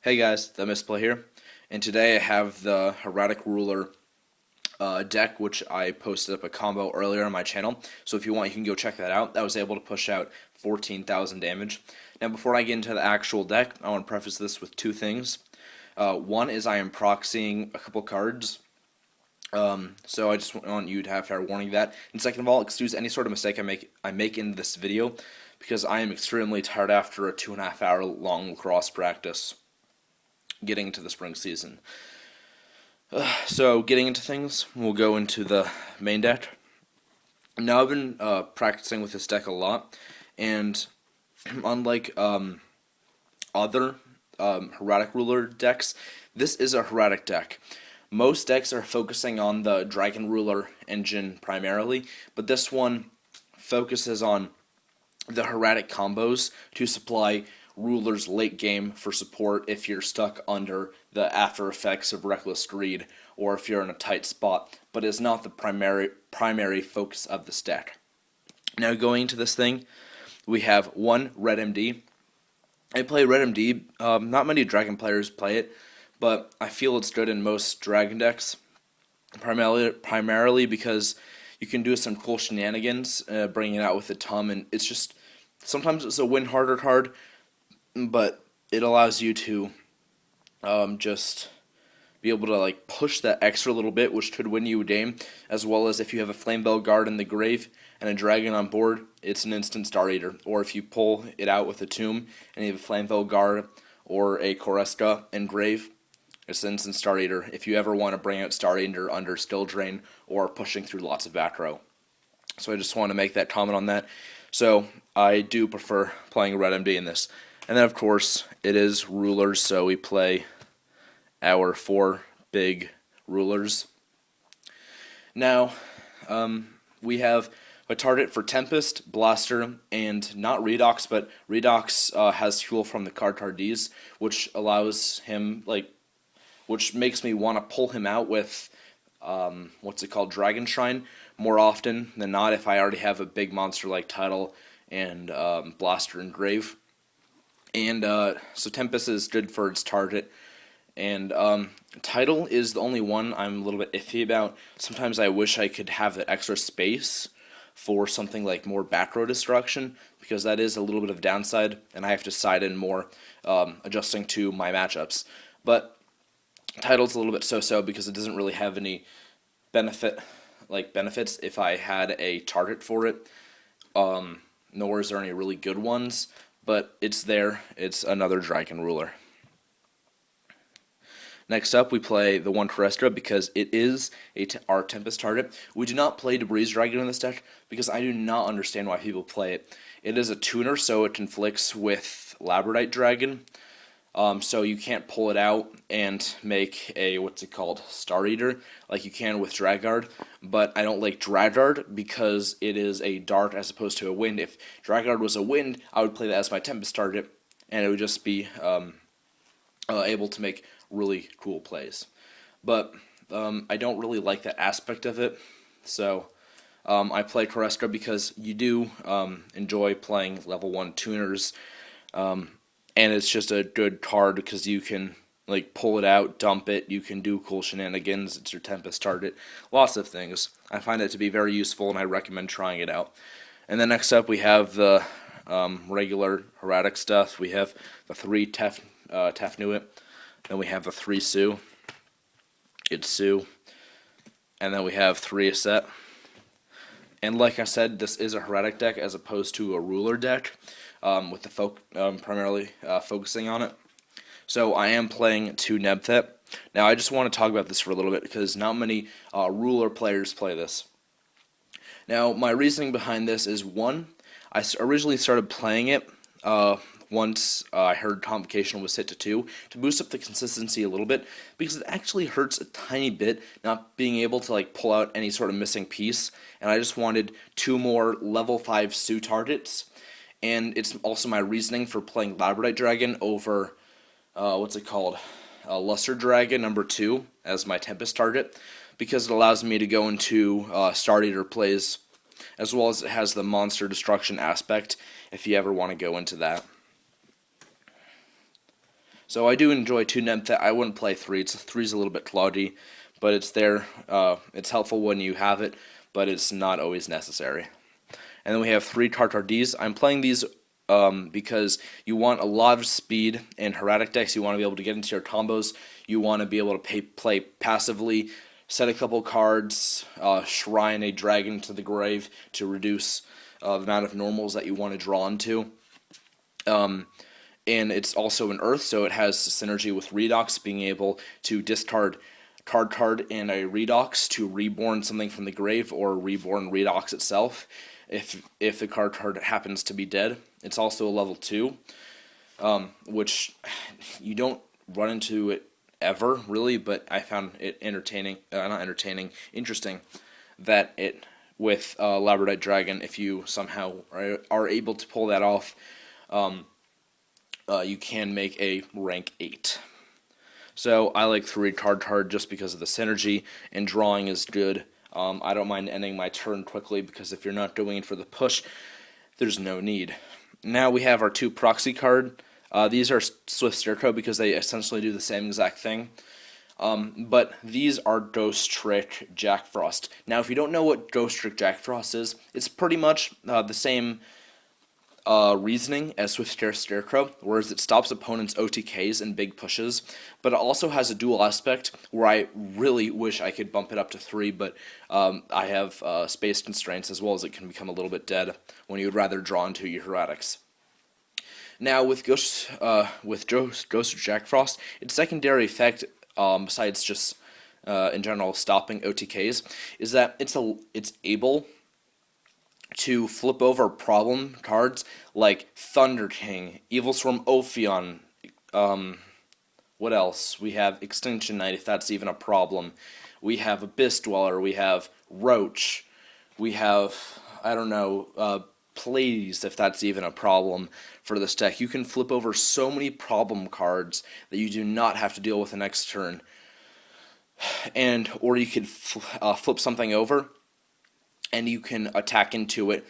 Hey guys, the Misplay here, and today I have the Hieratic Ruler deck, which I posted up a combo earlier on my channel. So if you want, you can go check that out. I was able to push out 14,000 damage. Now, before I get into the actual deck, I want to preface this with two things. One is I am proxying a couple cards, so I just want you to have fair warning of that. And second of all, excuse any sort of mistake I make in this video, because I am extremely tired after a 2.5 hour long lacrosse practice getting into the spring season. So getting into things, we'll go into the main deck. Now I've been practicing with this deck a lot, and unlike other Hieratic Ruler decks, this is a Hieratic deck. Most decks are focusing on the Dragon Ruler engine primarily, but this one focuses on the Hieratic combos to supply Rulers late game for support if you're stuck under the after effects of Reckless Greed or if you're in a tight spot, but is not the primary focus of this deck. Now going into this thing, we have one Red MD. I play Red MD. Not many Dragon players play it, but I feel it's good in most Dragon decks, primarily because you can do some cool shenanigans, bringing it out with the Tum, and it's just sometimes it's a win harder card, but it allows you to just be able to like push that extra little bit, which could win you a game, as well as if you have a Flamebell Guard in the grave and a Dragon on board, it's an instant Star Eater. Or if you pull it out with a Tomb and you have a Flamebell Guard or a Koreska in grave, it's an instant Star Eater if you ever want to bring out Star Eater under Still Drain or pushing through lots of back row. So I just want to make that comment on that. So I do prefer playing Red MD in this. And then, of course, it is Rulers, so we play our 4 big Rulers. Now, we have a target for Tempest, Blaster, and not Redox, but Redox has fuel from the card Tardies, which allows him, which makes me want to pull him out with, Dragon Shrine, more often than not if I already have a big monster like Tidal and Blaster and Grave. And so Tempest is good for its target, and Tidal is the only one I'm a little bit iffy about. Sometimes I wish I could have that extra space for something like more back row destruction, because that is a little bit of downside, and I have to side in more, adjusting to my matchups. But Tidal's a little bit so-so because it doesn't really have any benefits if I had a target for it, nor is there any really good ones. But it's there. It's another Dragon Ruler. Next up, we play the one Terrestra because it is our Tempest target. We do not play Debris Dragon in this deck because I do not understand why people play it. It is a tuner, so it conflicts with Labradite Dragon. So you can't pull it out and make a, Star Eater, like you can with Dragguard. But I don't like Dragguard because it is a dart as opposed to a wind. If Dragguard was a wind, I would play that as my Tempest target, and it would just be able to make really cool plays. But I don't really like that aspect of it, so I play Koreska because you do enjoy playing level 1 tuners, and it's just a good card because you can pull it out, dump it, you can do cool shenanigans, it's your Tempest target, lots of things. I find it to be very useful and I recommend trying it out. And then next up we have the regular Hieratic stuff. We have the 3 Tefnuit, then we have the 3 Sue, it's Sue, and then we have 3 Aset. And like I said, this is a Hieratic deck as opposed to a Ruler deck, with the primarily focusing on it. So I am playing 2 Nebthet. Now I just want to talk about this for a little bit because not many Ruler players play this. Now my reasoning behind this is, one, I originally started playing it once I heard Convocation was hit to 2 to boost up the consistency a little bit, because it actually hurts a tiny bit not being able to pull out any sort of missing piece, and I just wanted 2 more level 5 Sue targets. And it's also my reasoning for playing Labradite Dragon over, Luster Dragon number 2 as my Tempest target, because it allows me to go into Star Eater plays, as well as it has the monster destruction aspect if you ever want to go into that. So I do enjoy 2 Nebthet. I wouldn't play 3. Three's a little bit cloudy, but it's there. It's helpful when you have it, but it's not always necessary. And then we have 3 Tartar Ds. I'm playing these because you want a lot of speed in Hieratic decks. You want to be able to get into your combos. You want to be able to play passively, set a couple cards, shrine a dragon to the grave to reduce the amount of normals that you want to draw into. And it's also an Earth, so it has synergy with Redox, being able to discard card and a Redox to reborn something from the grave or reborn Redox itself if the card happens to be dead. It's also a level 2, which you don't run into it ever, really, but I found it interesting that it, with Labradite Dragon, if you somehow are able to pull that off, you can make a rank 8. So I like 3 card just because of the synergy, and drawing is good. I don't mind ending my turn quickly because if you're not doing it for the push, there's no need. Now we have our 2 proxy card. These are Swift Scarecrow because they essentially do the same exact thing. But these are Ghost Trick Jack Frost. Now, if you don't know what Ghost Trick Jack Frost is, it's pretty much the same reasoning as Swift Scarecrow, whereas it stops opponents' OTKs and big pushes, but it also has a dual aspect where I really wish I could bump it up to 3, but I have space constraints, as well as it can become a little bit dead when you would rather draw into your Hieratics. Now, with Ghost Jack Frost, its secondary effect, besides just in general stopping OTKs, is that it's able to flip over problem cards like Thunder King, Evil Swarm Ophion, what else? We have Extinction Knight, if that's even a problem. We have Abyss Dweller, we have Roach, we have, I don't know, Pleiades, if that's even a problem for this deck. You can flip over so many problem cards that you do not have to deal with the next turn. Or you could flip something over, and you can attack into it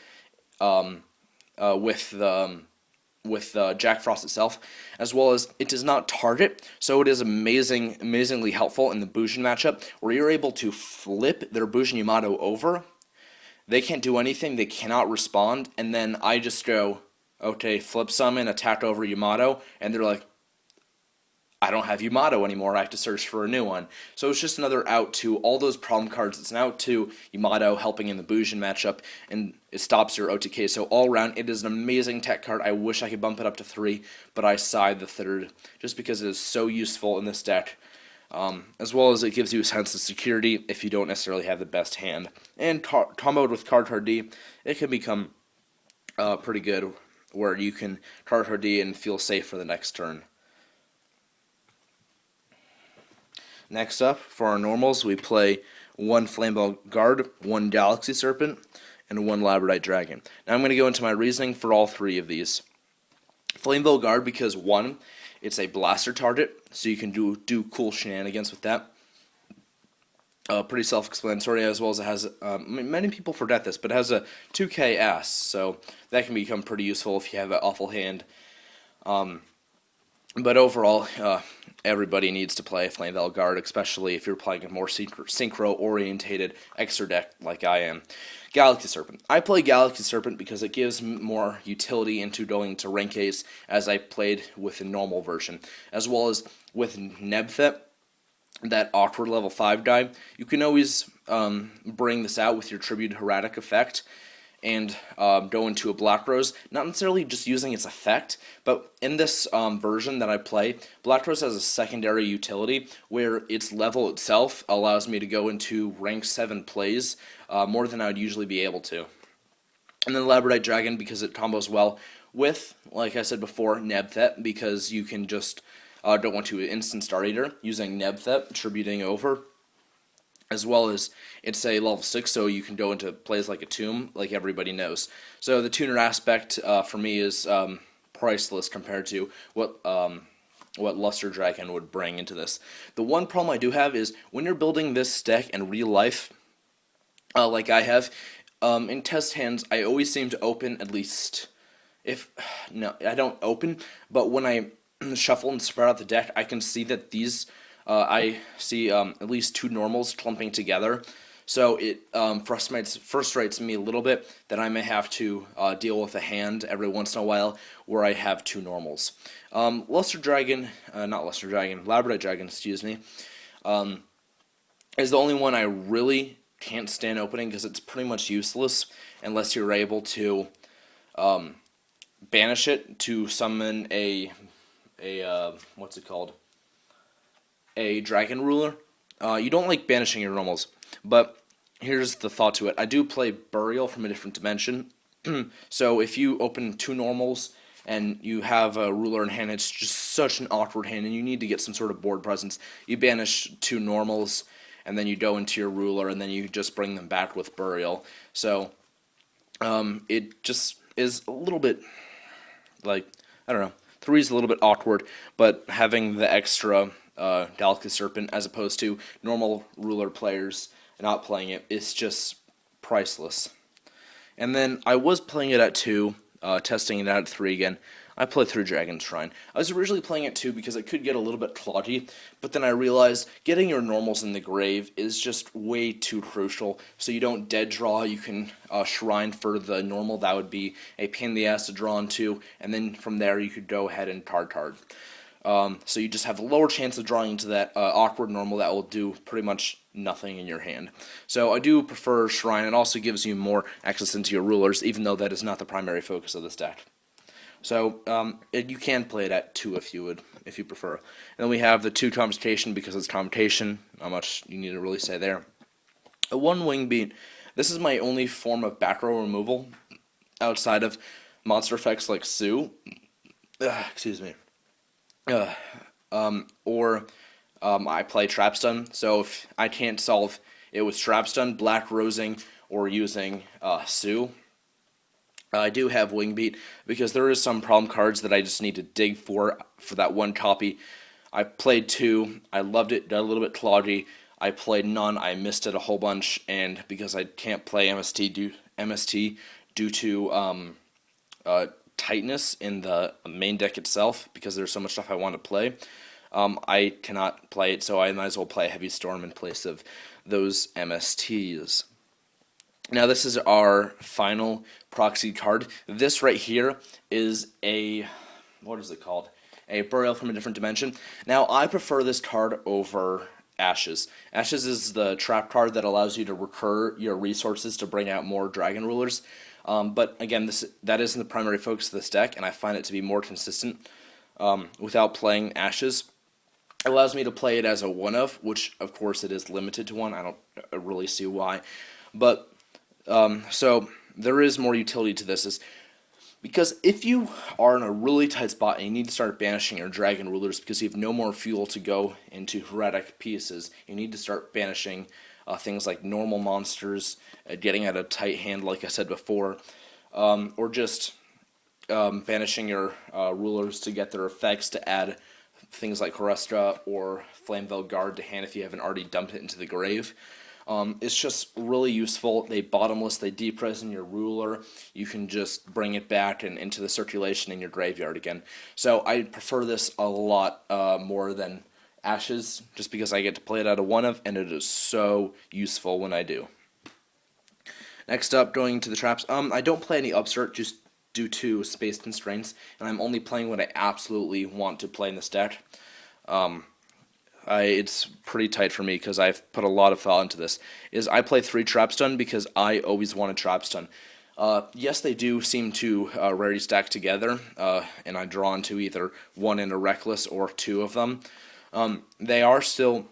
with Jack Frost itself, as well as it does not target, so it is amazingly helpful in the Bujin matchup, where you're able to flip their Bujin Yamato over. They can't do anything, they cannot respond, and then I just go, okay, flip summon, attack over Yamato, and they're like, I don't have Yamato anymore, I have to search for a new one. So it's just another out to all those problem cards. It's an out to Yamato helping in the Bujin matchup, and it stops your OTK. So all around, it is an amazing tech card. I wish I could bump it up to 3, but I side the 3rd, just because it is so useful in this deck. As well as it gives you a sense of security if you don't necessarily have the best hand. And comboed with Card D, it can become pretty good, where you can Card D and feel safe for the next turn. Next up, for our normals, we play 1 Flamebell Guard, 1 Galaxy Serpent, and 1 Labradite Dragon. Now I'm going to go into my reasoning for all 3 of these. Flamebell Guard because 1, it's a blaster target, so you can do cool shenanigans with that. Pretty self-explanatory, as well as it has, many people forget this, but it has a 2k ass, so that can become pretty useful if you have an awful hand. But overall, everybody needs to play Flamebell Guard, especially if you're playing a more synchro-orientated extra deck like I am. Galaxy Serpent. I play Galaxy Serpent because it gives more utility into going to rank Ace as I played with the normal version, as well as with Nebthet, that awkward level 5 guy. You can always bring this out with your Tribute Hieratic effect and go into a Black Rose, not necessarily just using its effect, but in this version that I play, Black Rose has a secondary utility where its level itself allows me to go into rank 7 plays more than I would usually be able to. And then Labradite Dragon because it combos well with, like I said before, Nebthet, because you can just don't want to instant Star Eater using Nebthet, tributing over, as well as it's a level 6, so you can go into plays like a Tomb, like everybody knows. So the tuner aspect for me is priceless compared to what Luster Dragon would bring into this. The one problem I do have is when you're building this deck in real life, like I have, in test hands, I always seem to open at least, no, I don't open, but when I shuffle and spread out the deck, I can see that I see at least two normals clumping together. So it frustrates me a little bit that I may have to deal with a hand every once in a while where I have two normals. Labradorite Dragon, excuse me, is the only one I really can't stand opening because it's pretty much useless unless you're able to banish it to summon a what's it called? A dragon ruler. You don't like banishing your normals, but here's the thought to it. I do play Burial from a different dimension, so if you open two normals and you have a ruler in hand, it's just such an awkward hand, and you need to get some sort of board presence. You banish two normals, and then you go into your ruler, and then you just bring them back with Burial. So it just is a little bit, like, I don't know, 3 is a little bit awkward, but having the extra Galactic Serpent as opposed to normal ruler players not playing it is just priceless. And then I was playing it at 2, testing it out at 3 again. I played through Dragon's Shrine. I was originally playing it 2 because it could get a little bit cloggy, but then I realized getting your normals in the grave is just way too crucial. So you don't dead draw, you can shrine for the normal. That would be a pain in the ass to draw into, and then from there you could go ahead and card. So you just have a lower chance of drawing into that awkward normal that will do pretty much nothing in your hand. So I do prefer Shrine. It also gives you more access into your rulers, even though that is not the primary focus of this deck. So you can play it at 2 if you prefer. And then we have the 2 Commutation because it's Commutation. Not much you need to really say there. A 1 Wing Beat. This is my only form of back row removal outside of monster effects like Sue. Excuse me. Or I play Trap Stun. So if I can't solve it with Trap Stun, Black Rosing, or using Sue, I do have Wing Beat because there is some problem cards that I just need to dig for that one copy. I played 2. I loved it. Got a little bit cloggy. I played none. I missed it a whole bunch, and because I can't play MST due to tightness in the main deck itself, because there's so much stuff I want to play, I cannot play it, so I might as well play Heavy Storm in place of those MSTs. Now this is our final proxy card. This right here is a, what is it called? A Burial from a Different Dimension. Now I prefer this card over Ashes. Ashes is the trap card that allows you to recur your resources to bring out more Dragon Rulers. But again, that isn't the primary focus of this deck, and I find it to be more consistent without playing Ashes. It allows me to play it as a 1-of, which of course it is limited to 1. I don't really see why. But so there is more utility to this, because if you are in a really tight spot and you need to start banishing your Dragon Rulers because you have no more fuel to go into Hieratic pieces, you need to start banishing things like normal monsters, getting at a tight hand like I said before, or just banishing your rulers to get their effects to add things like Corusca or Flameveil Guard to hand if you haven't already dumped it into the grave. It's just really useful. They bottomless, they deprison your ruler. You can just bring it back and into the circulation in your graveyard again. So I prefer this a lot more than Ashes, just because I get to play it out of 1-of, and it is so useful when I do. Next up, going to the traps. I don't play any Upstart just due to space constraints, and I'm only playing what I absolutely want to play in this deck. It's pretty tight for me because I've put a lot of thought into this. I play 3 Trap Stun because I always want a Trap Stun. Yes, they do seem to rarity stack together, and I draw into either 1 in a Reckless or 2 of them. They are still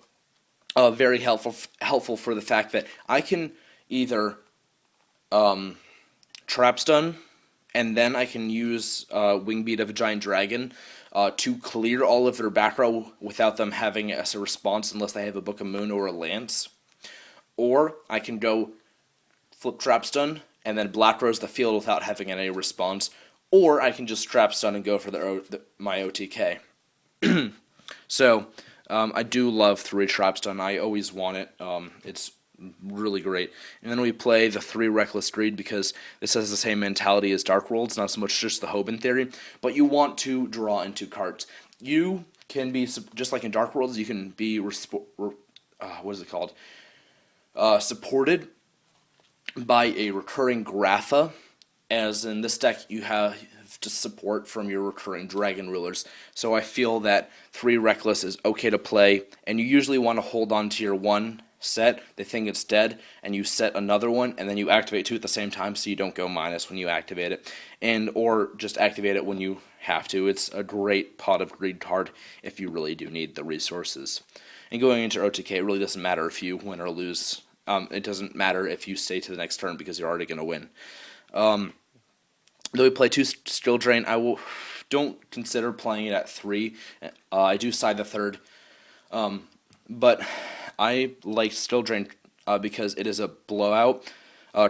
very helpful for the fact that I can either Trap Stun, and then I can use Wing Beat of a Giant Dragon to clear all of their back row without them having as a response unless they have a Book of Moon or a Lance. Or I can go flip Trap Stun and then Black Rose the field without having any response. Or I can just Trap Stun and go for my OTK. So I do love 3 Trap Stun. I always want it. It's really great. And then we play the 3 Reckless Greed because this has the same mentality as Dark Worlds, not so much just the Hoban theory, but you want to draw into cards. you can be just like in Dark Worlds. You can be what is it called? Supported by a recurring Grapha, as in this deck you have to support from your recurring Dragon Rulers. So I feel that 3 Reckless is okay to play, and you usually want to hold on to your 1 set. They think it's dead, and you set another one, and then you activate 2 at the same time so you don't go minus when you activate it. Or just activate it when you have to. It's a great Pot of Greed card if you really do need the resources. And going into OTK, it really doesn't matter if you win or lose. It doesn't matter if you stay to the next turn because you're already going to win. Though we play 2 Skill Drain, don't consider playing it at 3. I do side the 3rd, but I like Skill Drain because it is a blowout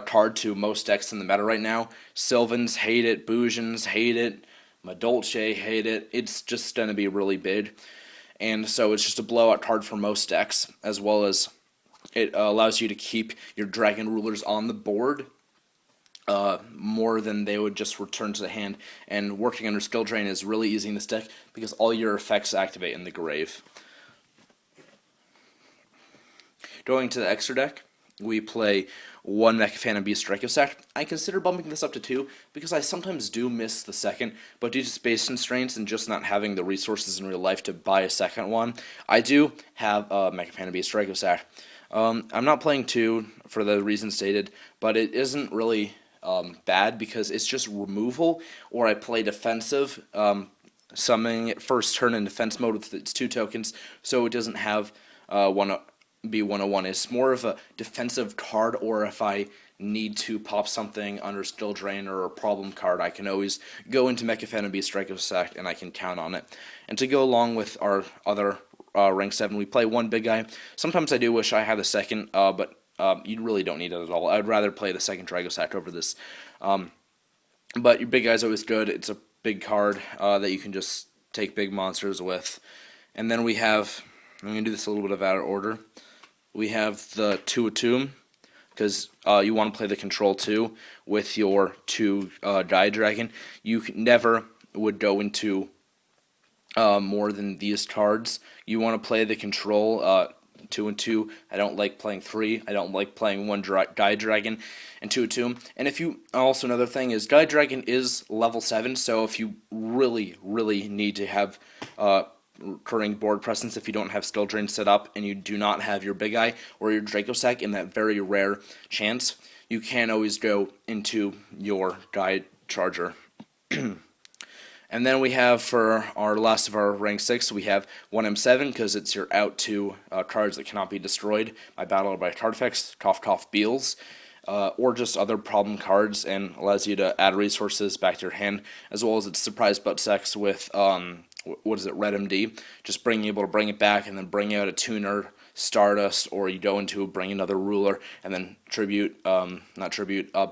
card to most decks in the meta right now. Sylvans hate it, Bujans hate it, Madolche hate it. It's just going to be really big, and so it's just a blowout card for most decks, as well as it allows you to keep your Dragon Rulers on the board more than they would just return to the hand, and working under Skill Drain is really easy in this deck because all your effects activate in the grave. Going to the extra deck, we play 1 Mecha Phantom Beast Draco Sack. I consider bumping this up to 2 because I sometimes do miss the second, but due to space constraints and just not having the resources in real life to buy a second one, I do have a Mecha Phantom Beast Draco Sack. I'm not playing 2 for the reasons stated, but it isn't really bad because it's just removal, or I play defensive, summoning it first turn in defense mode with its 2 tokens, so it doesn't have be 101. It's more of a defensive card, or if I need to pop something under Skill Drain or a problem card, I can always go into Mecha Phantom Beast Draco Sack and I can count on it. And to go along with our other rank 7, we play 1 big guy. Sometimes I do wish I had the second, but you really don't need it at all. I'd rather play the second Draco Sack over this. But your big guy's always good. It's a big card that you can just take big monsters with. And then we have, I'm going to do this a little bit of out of order. We have the 2 Attuned, because you want to play the control 2 with your 2 Die Dragon. You never would go into more than these cards. You want to play the control 2 and 2. I don't like playing 3. I don't like playing 1 Die Dragon and 2 Attuned. And if you also, another thing is Die Dragon is level 7, so if you really need to have recurring board presence, if you don't have Skill Drain set up and you do not have your Big Eye or your Draco Sack in that very rare chance, you can always go into your Die Charger. And then we have, for our last of our rank 6, we have 1M7, because it's your out 2 cards that cannot be destroyed by battle or by card effects, Cough Cough Beals, or just other problem cards, and allows you to add resources back to your hand, as well as its surprise butt sex with what is it, Red MD, just being able to bring it back and then bring out a tuner, Stardust, or you go into bring another ruler and then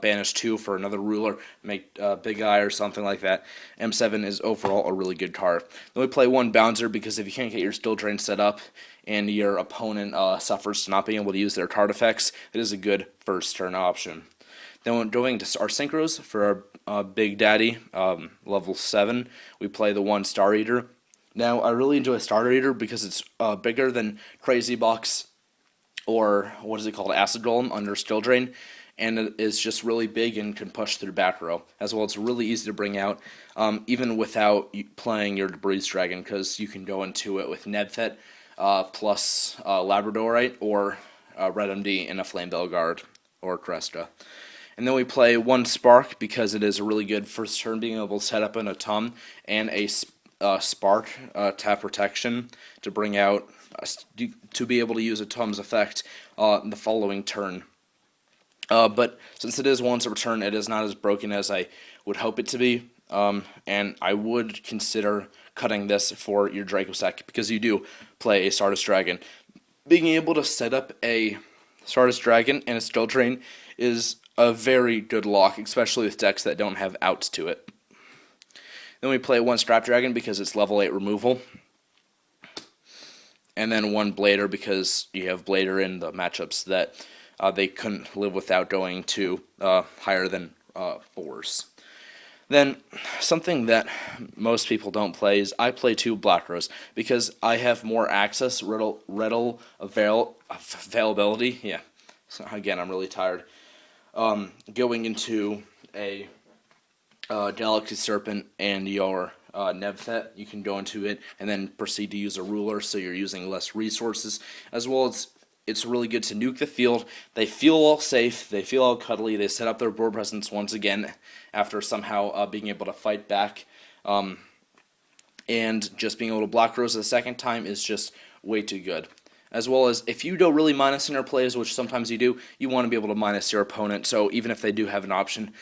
banish 2 for another ruler, make Big Eye or something like that. M7 is overall a really good card. Then we play 1 Bouncer, because if you can't get your Skill Drain set up and your opponent suffers to not being able to use their card effects, it is a good first turn option. Then we're going to our synchros for our Big Daddy, level 7. We play the 1 Star Eater. Now, I really enjoy Star Eater because it's bigger than Crazy Box or, what is it called, Acid Golem under Skill Drain, and it is just really big and can push through back row. As well, it's really easy to bring out, even without playing your Debris Dragon, because you can go into it with Nebthet plus Labradorite or Red MD in a Flame Belguard or Cresta. And then we play 1 Spark, because it is a really good first turn, being able to set up an Atom and a Spark tap protection to bring out, to be able to use Atom's effect in the following turn. But since it is once a return, it is not as broken as I would hope it to be, and I would consider cutting this for your Draco Sack, because you do play a Stardust Dragon. Being able to set up a Stardust Dragon and a Skill Drain is a very good lock, especially with decks that don't have outs to it. Then we play 1 Strap Dragon, because it's level 8 removal. And then 1 Blader, because you have Blader in the matchups that they couldn't live without going to higher than 4s. Then something that most people don't play is I play two Black Rose because I have more access, availability. Yeah. So again, I'm really tired. Going into a Galaxy Serpent and your Nebthet, you can go into it and then proceed to use a ruler, so you're using less resources, as well as it's really good to nuke the field. They feel all safe, they feel all cuddly, they set up their board presence once again after somehow being able to fight back. And just being able to block Rose the second time is just way too good. As well as if you do really minus in your plays, which sometimes you do, you want to be able to minus your opponent. So even if they do have an option,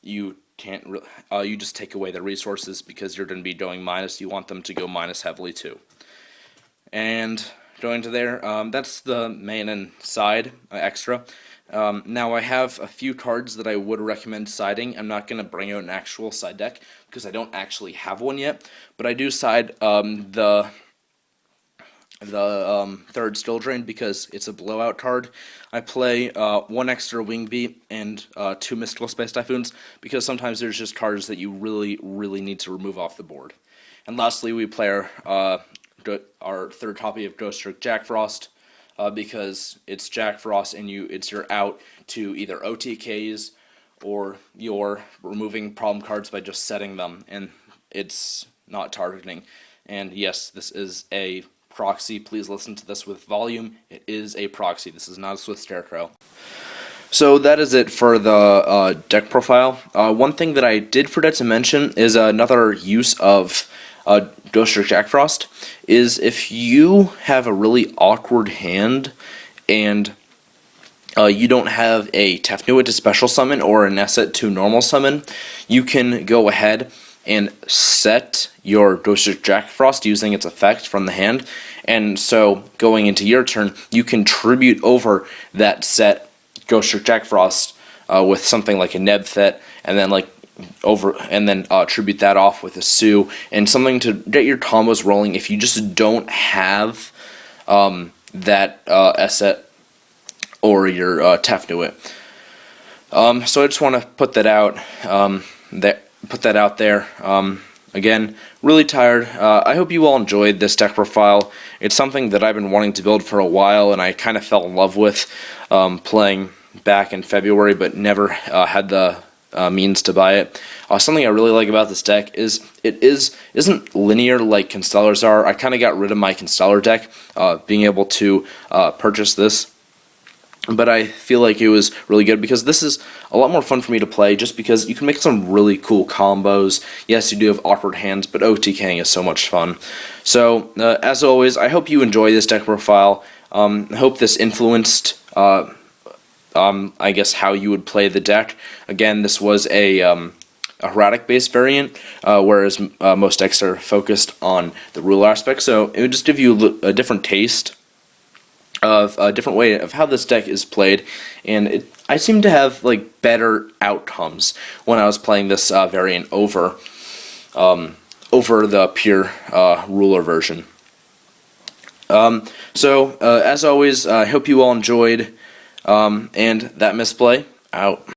you can't. You just take away their resources because you're going to be going minus. You want them to go minus heavily too. And going to there, that's the main and side extra. Now I have a few cards that I would recommend siding. I'm not going to bring out an actual side deck because I don't actually have one yet, but I do side the third Still Drain because it's a blowout card. I play one extra Wing Beat and two Mystical Space Typhoons because sometimes there's just cards that you really, really need to remove off the board. And lastly, we play our third copy of Ghost Trick Jack Frost because it's Jack Frost and it's your out to either OTKs or you're removing problem cards by just setting them, and it's not targeting. And yes, this is a proxy. Please listen to this with volume. It is a proxy. This is not a Swift Scarecrow. So that is it for the deck profile. One thing that I did forget to mention is another use of Ghost Trick Jack Frost is if you have a really awkward hand and you don't have a Tefnuit to special summon or an Esset to normal summon, you can go ahead and set your Ghost Trick Jack Frost using its effect from the hand. And so going into your turn, you can tribute over that set Ghost Trick Jack Frost with something like a Nebthet, and then tribute that off with a Sue and something to get your combos rolling if you just don't have that Esset or your Tefnuit. So I just want to put that out there. Again, really tired. I hope you all enjoyed this deck profile. It's something that I've been wanting to build for a while, and I kind of fell in love with playing back in February, but never had the means to buy it. Something I really like about this deck is it isn't linear like Constellars are. I kind of got rid of my Constellar deck, being able to purchase this. But I feel like it was really good because this is a lot more fun for me to play just because you can make some really cool combos. Yes, you do have awkward hands, but OTKing is so much fun. So, as always, I hope you enjoy this deck profile. I hope this influenced, I guess, how you would play the deck. Again, this was a Hieratic-based variant, whereas most decks are focused on the rule aspect. So, it would just give you a different taste of a different way of how this deck is played, and I seem to have better outcomes when I was playing this variant over the pure ruler version. So as always, I hope you all enjoyed, and that misplay out.